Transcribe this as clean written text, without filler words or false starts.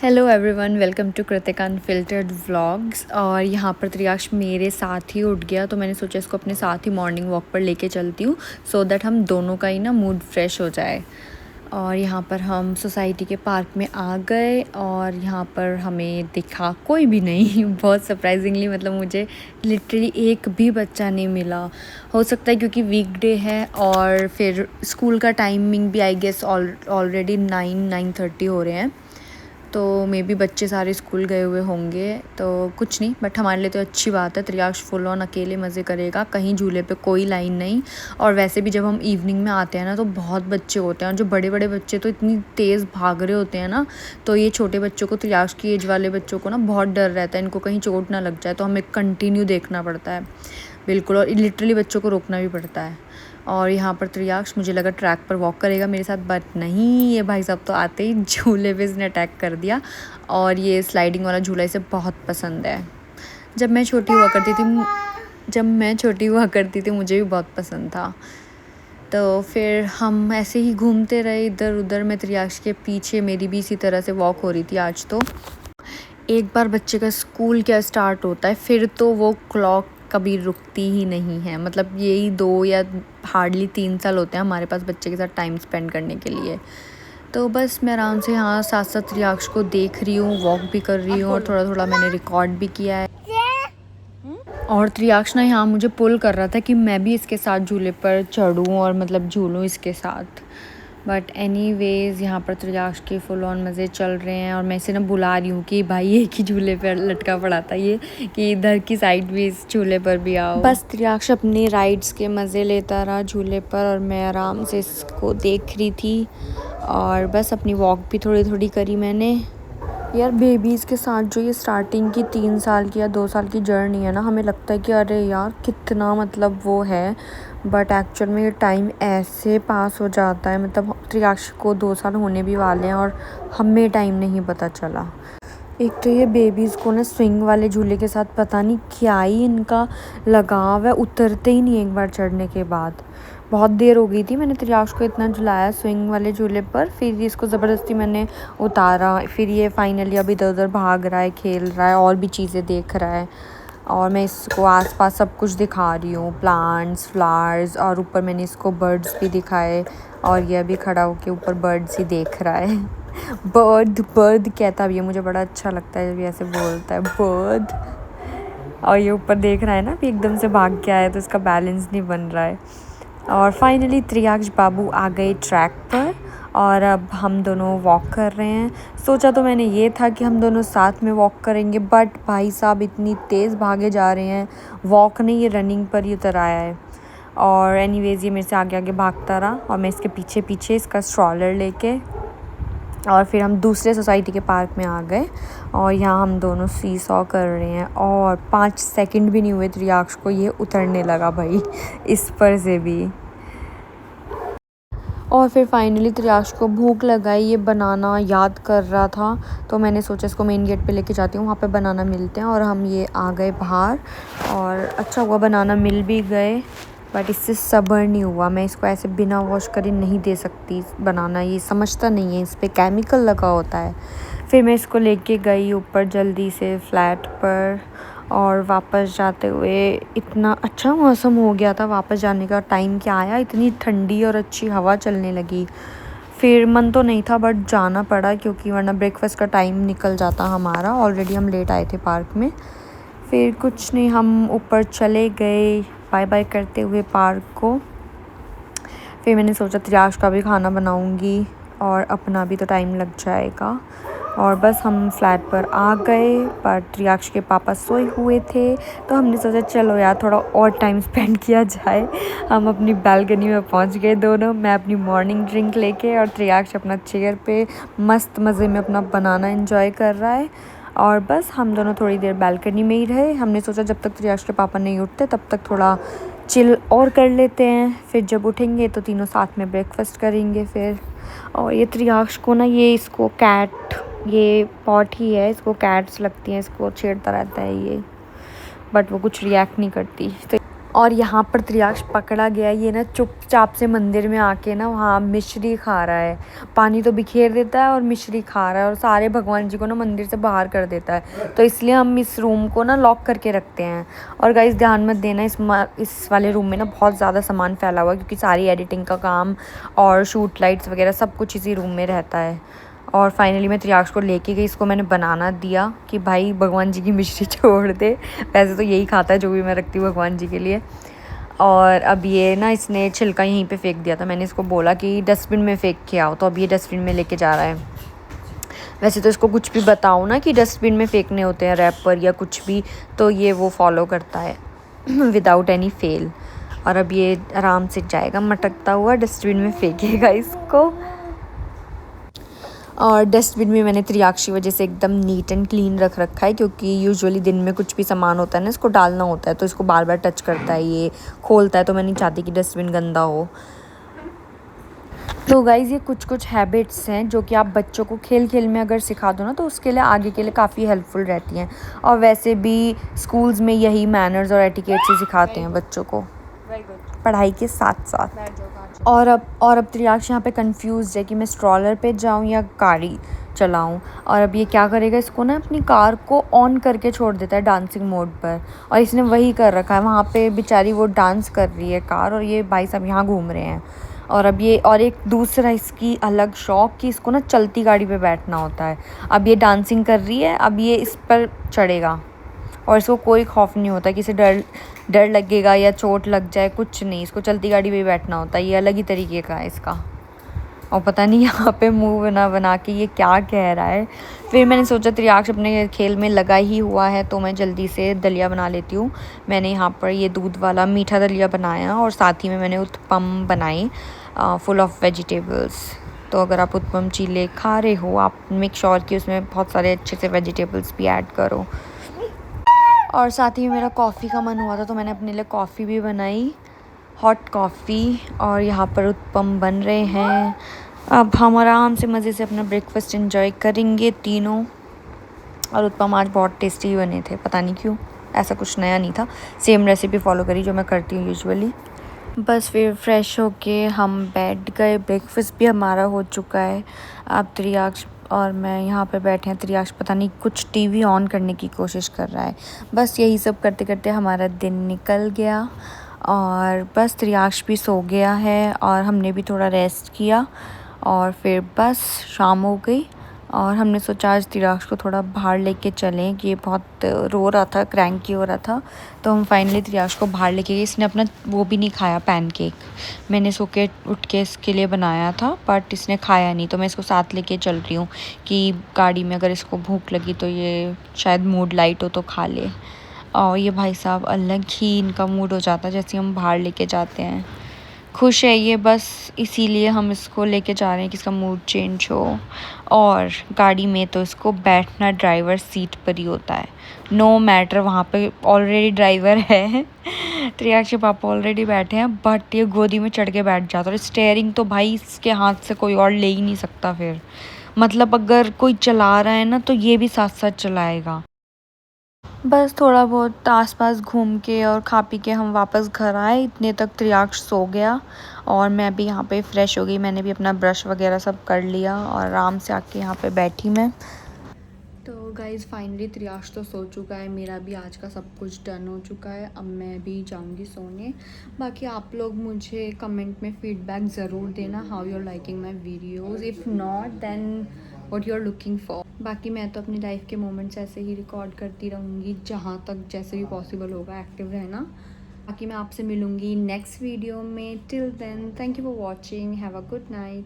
Hello everyone, welcome to Kritika unfiltered vlogs. और यहाँ पर त्रियाक्ष मेरे साथ ही उठ गया, तो मैंने सोचा इसको अपने साथ ही मॉर्निंग वॉक पर लेके चलती हूँ, सो दैट हम दोनों का ही ना मूड फ्रेश हो जाए। और यहाँ पर हम सोसाइटी के पार्क में आ गए और यहाँ पर हमें दिखा कोई भी नहीं बहुत सरप्राइजिंगली, मतलब मुझे लिटरली एक भी बच्चा नहीं मिला। हो सकता है क्योंकि वीकडे है और फिर स्कूल का टाइमिंग भी आई गेस ऑलरेडी 9-9:30 हो रहे हैं, तो मे बी बच्चे सारे स्कूल गए हुए होंगे, तो कुछ नहीं। बट हमारे लिए तो अच्छी बात है, त्रियाक्ष फुल ऑन अकेले मज़े करेगा, कहीं झूले पे कोई लाइन नहीं। और वैसे भी जब हम इवनिंग में आते हैं ना तो बहुत बच्चे होते हैं, और जो बड़े बड़े बच्चे तो इतनी तेज़ भाग रहे होते हैं ना, तो ये छोटे बच्चों को, त्रियाक्ष की एज वाले बच्चों को ना बहुत डर रहता है, इनको कहीं चोट ना लग जाए, तो हमें कंटिन्यू देखना पड़ता है बिल्कुल, और लिटरली बच्चों को रोकना भी पड़ता है। और यहाँ पर त्रियाक्ष मुझे लगा ट्रैक पर वॉक करेगा मेरे साथ, बट नहीं, ये भाई साहब तो आते ही झूले पे इसने अटैक कर दिया। और ये स्लाइडिंग वाला झूला इसे बहुत पसंद है। जब मैं छोटी हुआ करती थी मुझे भी बहुत पसंद था। तो फिर हम ऐसे ही घूमते रहे इधर उधर, मैं त्रियाक्ष के पीछे, मेरी भी इसी तरह से वॉक हो रही थी आज। तो एक बार बच्चे का स्कूल क्या स्टार्ट होता है, फिर तो वो क्लॉक कभी रुकती ही नहीं है। मतलब यही 2 या हार्डली 3 साल होते हैं हमारे पास बच्चे के साथ टाइम स्पेंड करने के लिए। तो बस मैं आराम से यहाँ साथ साथ त्रियाक्ष को देख रही हूँ, वॉक भी कर रही हूँ, और थोड़ा थोड़ा मैंने रिकॉर्ड भी किया है। और त्रियाक्ष ना यहाँ मुझे पुल कर रहा था कि मैं भी इसके साथ झूले पर चढ़ूँ और मतलब झूलूँ इसके साथ। बट एनीवेज यहाँ पर त्रियाक्ष के फुल ऑन मज़े चल रहे हैं, और मैं इसे ना बुला रही हूँ कि भाई एक ही झूले पर लटका पड़ा था ये, कि इधर की साइड भी इस झूले पर भी आओ। बस त्रियाक्ष अपनी राइड्स के मज़े लेता रहा झूले पर, और मैं आराम से इसको देख रही थी, और बस अपनी वॉक भी थोड़ी थोड़ी करी मैंने। यार बेबीज़ के साथ जो ये स्टार्टिंग की 3 साल की या 2 साल की जर्नी है ना, हमें लगता है कि अरे यार कितना मतलब वो है, बट एक्चुअल में ये टाइम ऐसे पास हो जाता है। मतलब त्रियाक्ष को 2 साल होने भी वाले हैं और हमें टाइम नहीं पता चला। एक तो ये बेबीज़ को ना स्विंग वाले झूले के साथ पता नहीं क्या ही इनका लगाव है, उतरते ही नहीं एक बार चढ़ने के बाद। बहुत देर हो गई थी, मैंने त्रियाक्ष को इतना झुलाया स्विंग वाले झूले पर, फिर इसको ज़बरदस्ती मैंने उतारा, फिर ये फाइनली अब इधर उधर भाग रहा है, खेल रहा है, और भी चीज़ें देख रहा है। और मैं इसको आसपास सब कुछ दिखा रही हूँ, प्लांट्स, फ्लावर्स, और ऊपर मैंने इसको बर्ड्स भी दिखाए, और ये अभी खड़ा होकर ऊपर बर्ड्स ही देख रहा है। बर्ड कहता भी है, मुझे बड़ा अच्छा लगता है जब ये ऐसे बोलता है बर्ड। और ये ऊपर देख रहा है ना, अभी एकदम से भाग के आया तो इसका बैलेंस नहीं बन रहा है। और फाइनली त्रियाक्ष बाबू आ गए ट्रैक पर, और अब हम दोनों वॉक कर रहे हैं। सोचा तो मैंने ये था कि हम दोनों साथ में वॉक करेंगे, बट भाई साहब इतनी तेज़ भागे जा रहे हैं, वॉक नहीं ये रनिंग पर ही उतर आया है। और एनीवेज ये मेरे से आगे आगे भागता रहा, और मैं इसके पीछे पीछे इसका स्ट्रॉलर लेके, और फिर हम दूसरे सोसाइटी के पार्क में आ गए, और यहाँ हम दोनों सी सॉ कर रहे हैं। और 5 सेकंड भी नहीं हुए त्रियाक्ष को ये उतरने लगा भाई इस पर से भी। और फिर फाइनली त्रियाक्ष को भूख लगाई, ये बनाना याद कर रहा था, तो मैंने सोचा इसको मेन गेट पे लेके जाती हूँ, वहाँ पे बनाना मिलते हैं। और हम ये आ गए बाहर, और अच्छा हुआ बनाना मिल भी गए, बट इससे सब्र नहीं हुआ। मैं इसको ऐसे बिना वॉश करे नहीं दे सकती बनाना, ये समझता नहीं है, इस पर केमिकल लगा होता है। फिर मैं इसको लेके गई ऊपर जल्दी से फ्लैट पर, और वापस जाते हुए इतना अच्छा मौसम हो गया था, वापस जाने का टाइम क्या आया, इतनी ठंडी और अच्छी हवा चलने लगी। फिर मन तो नहीं था बट जाना पड़ा, क्योंकि वरना ब्रेकफास्ट का टाइम निकल जाता हमारा, ऑलरेडी हम लेट आए थे पार्क में। फिर कुछ नहीं, हम ऊपर चले गए बाय बाय करते हुए पार्क को। फिर मैंने सोचा त्रियाक्ष का भी खाना बनाऊंगी, और अपना भी तो टाइम लग जाएगा। और बस हम फ्लैट पर आ गए, पर त्रियाक्ष के पापा सोए हुए थे, तो हमने सोचा चलो यार थोड़ा और टाइम स्पेंड किया जाए। हम अपनी बालकनी में पहुंच गए दोनों, मैं अपनी मॉर्निंग ड्रिंक लेके, और त्रियाक्ष अपना चेयर पे मस्त मज़े में अपना बनाना एंजॉय कर रहा है। और बस हम दोनों थोड़ी देर बालकनी में ही रहे। हमने सोचा जब तक त्रियाक्ष के पापा नहीं उठते तब तक थोड़ा चिल और कर लेते हैं, फिर जब उठेंगे तो तीनों साथ में ब्रेकफास्ट करेंगे फिर। और ये त्रियाक्ष को ना, ये इसको कैट, ये पॉट ही है, इसको कैट्स लगती हैं, इसको छेड़ता रहता है ये, बट वो कुछ रिएक्ट नहीं करती। तो और यहाँ पर त्रियाक्ष पकड़ा गया, ये ना चुपचाप से मंदिर में आके ना वहाँ मिश्री खा रहा है। पानी तो बिखेर देता है और मिश्री खा रहा है और सारे भगवान जी को ना मंदिर से बाहर कर देता है। तो इसलिए हम इस रूम को ना लॉक करके रखते हैं। और गाइस ध्यान मत देना, इस वाले रूम में ना बहुत ज़्यादा सामान फैला हुआ है, क्योंकि सारी एडिटिंग का काम और शूट लाइट्स वगैरह सब कुछ इसी रूम में रहता है। और फाइनली मैं त्रियाक्ष को लेके गई, इसको मैंने बनाना दिया कि भाई भगवान जी की मिश्री छोड़ दे। वैसे तो यही खाता है जो भी मैं रखती हूँ भगवान जी के लिए। और अब ये ना इसने छिलका यहीं पे फेंक दिया था। मैंने इसको बोला कि डस्टबिन में फेंक के आओ, तो अब ये डस्टबिन में लेके जा रहा है। वैसे तो इसको कुछ भी बताऊँ ना कि डस्टबिन में फेंकने होते हैं रैपर या कुछ भी, तो ये वो फॉलो करता है विदाउट एनी फेल। और अब ये आराम से जाएगा मटकता हुआ, डस्टबिन में फेंकेगा इसको। और डस्टबिन में मैंने त्रियाक्ष की वजह से एकदम नीट एंड क्लीन रख रखा है, क्योंकि यूजुअली दिन में कुछ भी सामान होता है ना, इसको डालना होता है, तो इसको बार बार टच करता है, ये खोलता है, तो मैं नहीं चाहती कि डस्टबिन गंदा हो। तो गाइज़ ये कुछ हैबिट्स हैं जो कि आप बच्चों को खेल खेल में अगर सिखा दो ना, तो उसके लिए आगे के लिए काफ़ी हेल्पफुल रहती हैं। और वैसे भी स्कूल्स में यही मैनर्स और एटिकेट से सिखाते हैं बच्चों को, पढ़ाई के साथ साथ। और अब त्रियाक्ष यहाँ पे कंफ्यूज है कि मैं स्ट्रॉलर पे जाऊँ या गाड़ी चलाऊँ। और अब ये क्या करेगा, इसको ना अपनी कार को ऑन करके छोड़ देता है डांसिंग मोड पर, और इसने वही कर रखा है। वहाँ पे बेचारी वो डांस कर रही है कार, और ये भाई साहब यहाँ घूम रहे हैं। और अब ये और एक दूसरा इसकी अलग शौक कि इसको ना चलती गाड़ी पे बैठना होता है। अब ये डांसिंग कर रही है, अब ये इस पर चढ़ेगा और इसको कोई खौफ नहीं होता कि इसे डर लगेगा या चोट लग जाए, कुछ नहीं। इसको चलती गाड़ी पे ही बैठना होता है। ये अलग ही तरीके का है इसका। और पता नहीं यहाँ पे मुंह बना बना के ये क्या कह रहा है। फिर मैंने सोचा त्रियाक्ष अपने खेल में लगा ही हुआ है, तो मैं जल्दी से दलिया बना लेती हूँ। मैंने यहाँ पर ये दूध वाला मीठा दलिया बनाया, और साथ ही में मैंने उत्पम बनाई फुल ऑफ वेजिटेबल्स। तो अगर आप उत्पम चीले खा रहे हो, आप मेक श्योर कि उसमें बहुत सारे अच्छे से वेजिटेबल्स भी ऐड करो। और साथ ही मेरा कॉफ़ी का मन हुआ था, तो मैंने अपने लिए कॉफ़ी भी बनाई, हॉट कॉफ़ी। और यहाँ पर उत्पम बन रहे हैं। अब हम आराम से मज़े से अपना ब्रेकफास्ट एंजॉय करेंगे तीनों। और उत्पम आज बहुत टेस्टी बने थे, पता नहीं क्यों, ऐसा कुछ नया नहीं था, सेम रेसिपी फॉलो करी जो मैं करती हूँ यूजुअली। बस फिर फ्रेश होके हम बैठ गए, ब्रेकफास्ट भी हमारा हो चुका है। अब त्रियाक्ष और मैं यहाँ पे बैठे हैं। त्रियाक्ष पता नहीं कुछ टीवी ऑन करने की कोशिश कर रहा है। बस यही सब करते करते हमारा दिन निकल गया, और बस त्रियाक्ष भी सो गया है और हमने भी थोड़ा रेस्ट किया। और फिर बस शाम हो गई, और हमने सोचा आज त्रियाक्ष को थोड़ा बाहर लेके चलें कि ये बहुत रो रहा था, क्रैंकी हो रहा था। तो हम फाइनली त्रियाक्ष को बाहर लेके गए। इसने अपना वो भी नहीं खाया, पैनकेक मैंने सो के उठ के इसके लिए बनाया था, बट इसने खाया नहीं। तो मैं इसको साथ लेके चल रही हूँ कि गाड़ी में अगर इसको भूख लगी तो ये शायद मूड लाइट हो तो खा ले। और ये भाई साहब अलग ही इनका मूड हो जाता है जैसे हम बाहर लेके जाते हैं। खुश है ये, बस इसीलिए हम इसको लेके जा रहे हैं कि इसका मूड चेंज हो। और गाड़ी में तो इसको बैठना ड्राइवर सीट पर ही होता है, नो मैटर वहाँ पे ऑलरेडी ड्राइवर है। त्रियाक्ष के पापा ऑलरेडी बैठे हैं, बट ये गोदी में चढ़ के बैठ जाता है। और स्टेयरिंग तो भाई इसके हाथ से कोई और ले ही नहीं सकता। फिर मतलब अगर कोई चला रहा है ना, तो ये भी साथ साथ चलाएगा। बस थोड़ा बहुत आसपास घूम के और खा पी के हम वापस घर आए। इतने तक त्रियाक्ष सो गया, और मैं भी यहाँ पे फ़्रेश हो गई। मैंने भी अपना ब्रश वगैरह सब कर लिया, और आराम से आके यहाँ पे बैठी मैं। तो गाइज़ फाइनली त्रियाक्ष तो सो चुका है, मेरा भी आज का सब कुछ डन हो चुका है। अब मैं भी जाऊँगी सोने। बाकी आप लोग मुझे कमेंट में फ़ीडबैक ज़रूर देना, how you are liking my videos, if not then what you are looking for. बाकी मैं तो अपनी लाइफ के मोमेंट्स ऐसे ही रिकॉर्ड करती रहूँगी, जहाँ तक जैसे भी पॉसिबल होगा एक्टिव रहना। बाकी मैं आपसे मिलूँगी नेक्स्ट वीडियो में। Till then thank you for watching, have a good night.